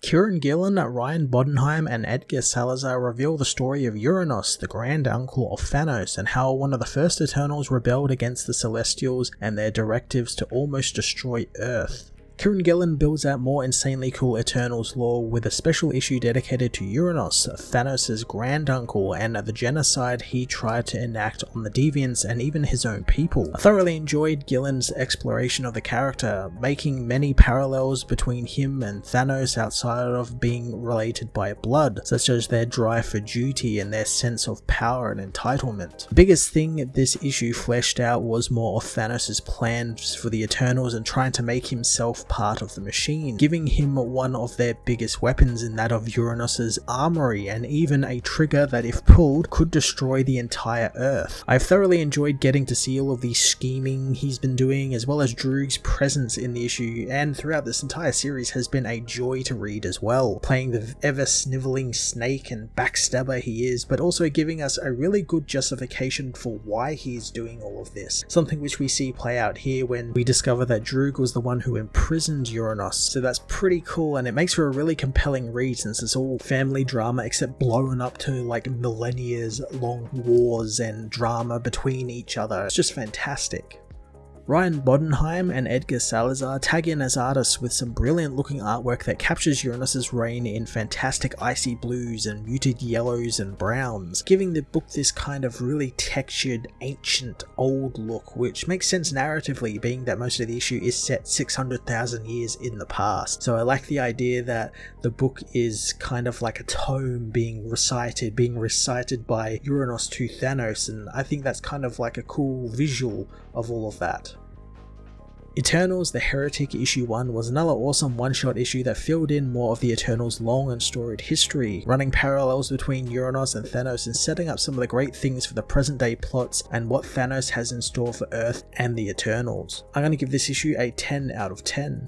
Kieran Gillen, Ryan Bodenheim, and Edgar Salazar reveal the story of Uranos, the grand uncle of Thanos, and how one of the first Eternals rebelled against the Celestials and their directives to almost destroy Earth. Kieran Gillen builds out more insanely cool Eternals lore with a special issue dedicated to Uranos, Thanos' grand uncle, and the genocide he tried to enact on the Deviants and even his own people. I thoroughly enjoyed Gillen's exploration of the character, making many parallels between him and Thanos outside of being related by blood, such as their drive for duty and their sense of power and entitlement. The biggest thing this issue fleshed out was more of Thanos' plans for the Eternals and trying to make himself part of the machine, giving him one of their biggest weapons in that of Uranos' armory, and even a trigger that if pulled could destroy the entire Earth. I've thoroughly enjoyed getting to see all of the scheming he's been doing, as well as Droog's presence in the issue, and throughout this entire series has been a joy to read as well, playing the ever snivelling snake and backstabber he is, but also giving us a really good justification for why he's doing all of this, something which we see play out here when we discover that Droog was the one who imprisoned Uranos. So that's pretty cool, and it makes for a really compelling read since it's all family drama except blown up to like millennia long wars and drama between each other. It's just fantastic. Ryan Bodenheim and Edgar Salazar tag in as artists with some brilliant looking artwork that captures Uranos' reign in fantastic icy blues and muted yellows and browns, giving the book this kind of really textured, ancient, old look, which makes sense narratively, being that most of the issue is set 600,000 years in the past. So I like the idea that the book is kind of like a tome being recited by Uranos to Thanos, and I think that's kind of like a cool visual of all of that. Eternals The Heretic issue 1 was another awesome one-shot issue that filled in more of the Eternals' long and storied history, running parallels between Uranos and Thanos and setting up some of the great things for the present day plots and what Thanos has in store for Earth and the Eternals. I'm going to give this issue a 10 out of 10.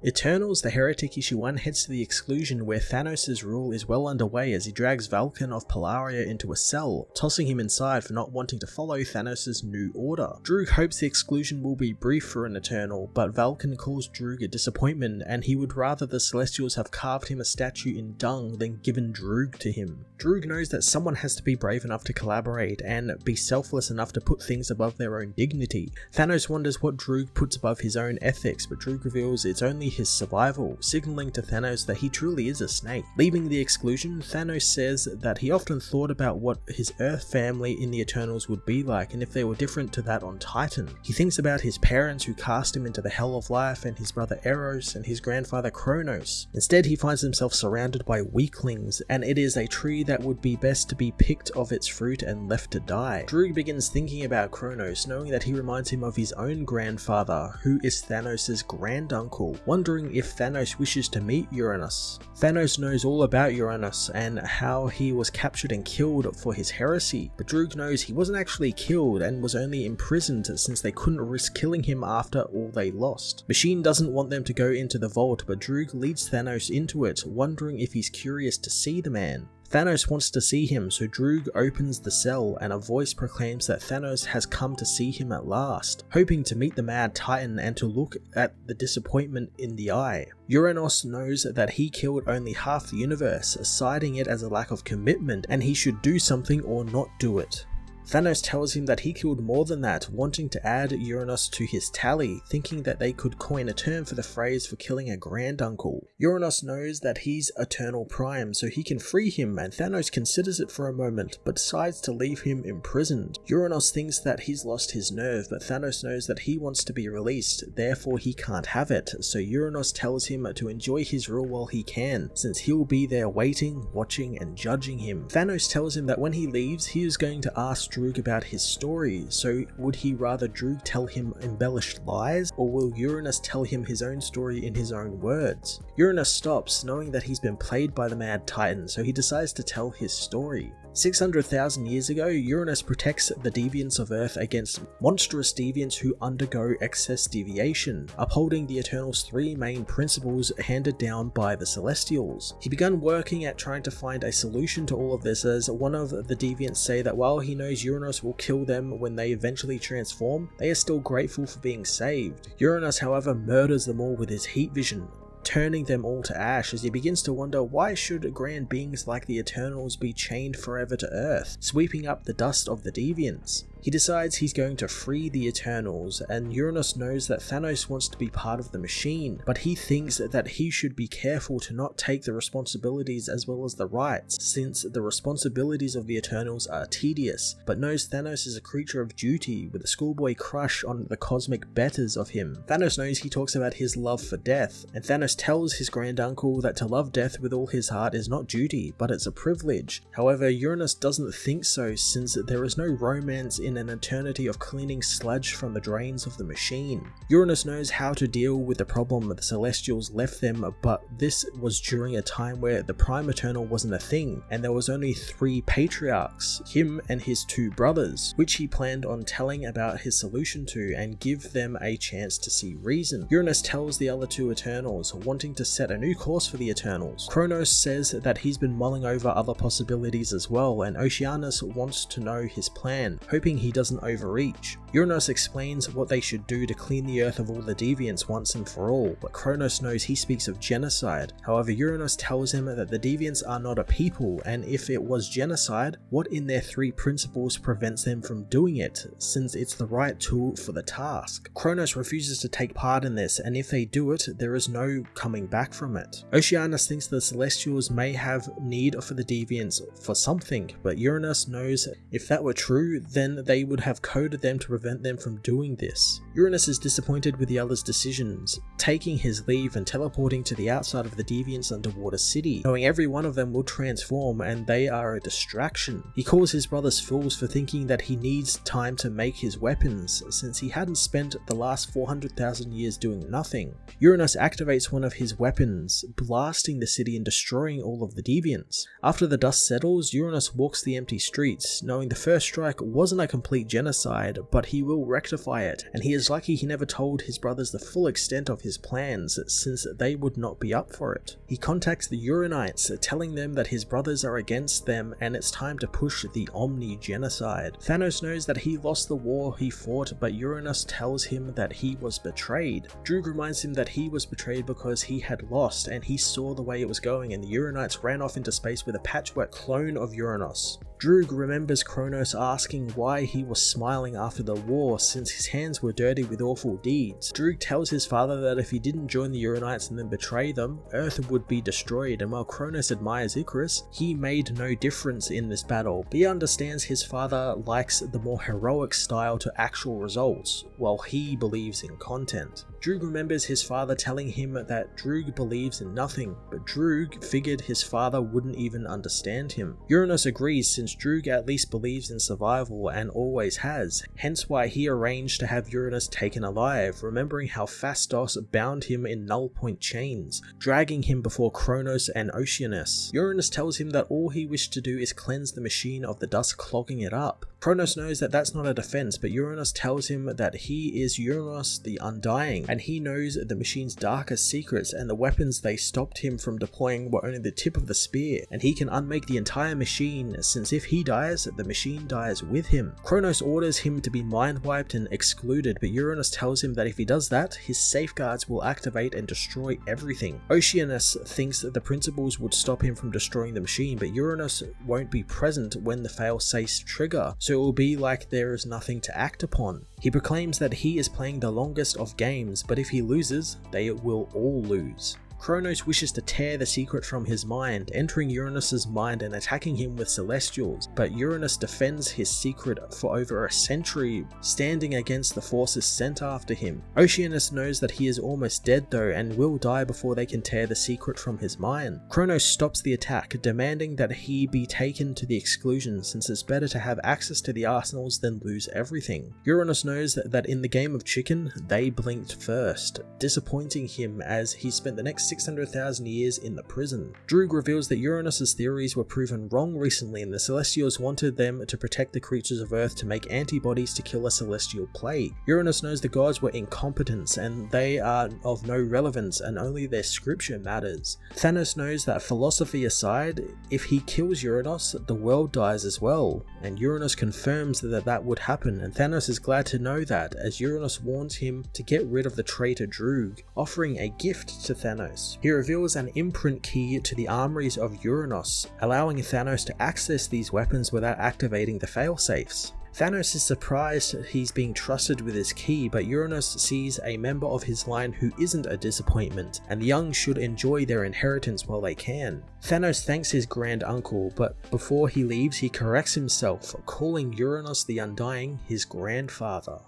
Eternals The Heretic issue 1 heads to the Exclusion, where Thanos' rule is well underway as he drags Vulcan of Polaria into a cell, tossing him inside for not wanting to follow Thanos' new order. Droog hopes the Exclusion will be brief for an Eternal, but Vulcan calls Droog a disappointment, and he would rather the Celestials have carved him a statue in dung than given Droog to him. Droog knows that someone has to be brave enough to collaborate and be selfless enough to put things above their own dignity. Thanos wonders what Droog puts above his own ethics, but Droog reveals it's only his survival, signaling to Thanos that he truly is a snake. Leaving the Exclusion, Thanos says that he often thought about what his Earth family in the Eternals would be like and if they were different to that on Titan. He thinks about his parents who cast him into the hell of life, and his brother Eros and his grandfather Kronos. Instead, he finds himself surrounded by weaklings, and it is a tree that would be best to be picked of its fruit and left to die. Droog begins thinking about Kronos, knowing that he reminds him of his own grandfather, who is Thanos' granduncle, wondering if Thanos wishes to meet Uranos. Thanos knows all about Uranos and how he was captured and killed for his heresy, but Droog knows he wasn't actually killed and was only imprisoned since they couldn't risk killing him after all they lost. Machine doesn't want them to go into the vault, but Droog leads Thanos into it, wondering if he's curious to see the man. Thanos wants to see him, so Droog opens the cell and a voice proclaims that Thanos has come to see him at last, hoping to meet the Mad Titan and to look at the disappointment in the eye. Uranos knows that he killed only half the universe, citing it as a lack of commitment, and he should do something or not do it. Thanos tells him that he killed more than that, wanting to add Uranos to his tally, thinking that they could coin a term for the phrase for killing a granduncle. Uranos knows that he's Eternal Prime, so he can free him, and Thanos considers it for a moment, but decides to leave him imprisoned. Uranos thinks that he's lost his nerve, but Thanos knows that he wants to be released, therefore he can't have it, so Uranos tells him to enjoy his rule while he can, since he'll be there waiting, watching, and judging him. Thanos tells him that when he leaves, he is going to ask Droog about his story, so would he rather Droog tell him embellished lies, or will Uranos tell him his own story in his own words? Uranos stops, knowing that he's been played by the Mad Titan, so he decides to tell his story. 600,000 years ago, Uranos protects the deviants of Earth against monstrous deviants who undergo excess deviation, upholding the Eternals' three main principles handed down by the Celestials. He began working at trying to find a solution to all of this, as one of the deviants say that while he knows Uranus will kill them when they eventually transform, they are still grateful for being saved. Uranus, however, murders them all with his heat vision, turning them all to ash as he begins to wonder why should grand beings like the Eternals be chained forever to Earth, sweeping up the dust of the deviants. He decides he's going to free the Eternals, and Uranus knows that Thanos wants to be part of the machine, but he thinks that he should be careful to not take the responsibilities as well as the rights, since the responsibilities of the Eternals are tedious, but knows Thanos is a creature of duty with a schoolboy crush on the cosmic betters of him. Thanos knows he talks about his love for death, and Thanos tells his granduncle that to love death with all his heart is not duty, but it's a privilege. However, Uranus doesn't think so, since there is no romance in an eternity of cleaning sludge from the drains of the machine. Uranus knows how to deal with the problem the Celestials left them, but this was during a time where the Prime Eternal wasn't a thing, and there was only 3 patriarchs, him and his 2 brothers, which he planned on telling about his solution to and give them a chance to see reason. Uranus tells the other 2 Eternals, wanting to set a new course for the Eternals. Kronos says that he's been mulling over other possibilities as well, and Oceanus wants to know his plan, hoping he doesn't overreach. Uranus explains what they should do to clean the Earth of all the deviants once and for all, but Kronos knows he speaks of genocide. However, Uranus tells him that the deviants are not a people, and if it was genocide, what in their 3 principles prevents them from doing it, since it's the right tool for the task? Kronos refuses to take part in this, and if they do it, there is no coming back from it. Oceanus thinks the Celestials may have need for the deviants for something, but Uranus knows if that were true, then they would have coded them to prevent them from doing this. Uranus is disappointed with the others' decisions, taking his leave and teleporting to the outside of the deviants' underwater city, knowing every one of them will transform and they are a distraction. He calls his brothers fools for thinking that he needs time to make his weapons, since he hadn't spent the last 400,000 years doing nothing. Uranus activates one of his weapons, blasting the city and destroying all of the deviants. After the dust settles, Uranus walks the empty streets, knowing the first strike wasn't a complete genocide, but he will rectify it, and he is lucky he never told his brothers the full extent of his plans, since they would not be up for it. He contacts the Uranites, telling them that his brothers are against them and it's time to push the Omni-genocide. Thanos knows that he lost the war he fought, but Uranus tells him that he was betrayed. Droog reminds him that he was betrayed because he had lost, and he saw the way it was going, and the Uranites ran off into space with a patchwork clone of Uranus. Droog remembers Kronos asking why he was smiling after the war, since his hands were dirty with awful deeds. Droog tells his father that if he didn't join the Uranites and then betray them, Earth would be destroyed, and while Kronos admires Icarus, he made no difference in this battle, but he understands his father likes the more heroic style to actual results, while he believes in content. Droog remembers his father telling him that Droog believes in nothing, but Droog figured his father wouldn't even understand him. Uranus agrees, since Droog at least believes in survival and always has, hence why he arranged to have Uranus taken alive, remembering how Phastos bound him in null point chains, dragging him before Kronos and Oceanus. Uranus tells him that all he wished to do is cleanse the machine of the dust clogging it up. Kronos knows that that's not a defense, but Uranus tells him that he is Uranus the Undying, and he knows the machine's darkest secrets, and the weapons they stopped him from deploying were only the tip of the spear, and he can unmake the entire machine, since if he dies, the machine dies with him. Kronos orders him to be mind wiped and excluded, but Uranus tells him that if he does that, his safeguards will activate and destroy everything. Oceanus thinks that the principles would stop him from destroying the machine, but Uranus won't be present when the fail-safe trigger, so it will be like there is nothing to act upon. He proclaims that he is playing the longest of games, but if he loses, they will all lose. Kronos wishes to tear the secret from his mind, entering Uranus's mind and attacking him with celestials, but Uranus defends his secret for over a century, standing against the forces sent after him. Oceanus knows that he is almost dead though, and will die before they can tear the secret from his mind. Kronos stops the attack, demanding that he be taken to the exclusion, since it's better to have access to the arsenals than lose everything. Uranus knows that in the game of chicken, they blinked first, disappointing him as he spent the next 600,000 years in the prison. Droog reveals that Uranus's theories were proven wrong recently and the Celestials wanted them to protect the creatures of Earth to make antibodies to kill a celestial plague. Uranus knows the gods were incompetent and they are of no relevance and only their scripture matters. Thanos knows that philosophy aside, if he kills Uranus, the world dies as well, and Uranus confirms that that would happen, and Thanos is glad to know that, as Uranus warns him to get rid of the traitor Droog, offering a gift to Thanos. He reveals an imprint key to the armories of Uranus, allowing Thanos to access these weapons without activating the failsafes. Thanos is surprised he's being trusted with his key, but Uranus sees a member of his line who isn't a disappointment, and the young should enjoy their inheritance while they can. Thanos thanks his grand uncle, but before he leaves he corrects himself, calling Uranus the Undying his grandfather.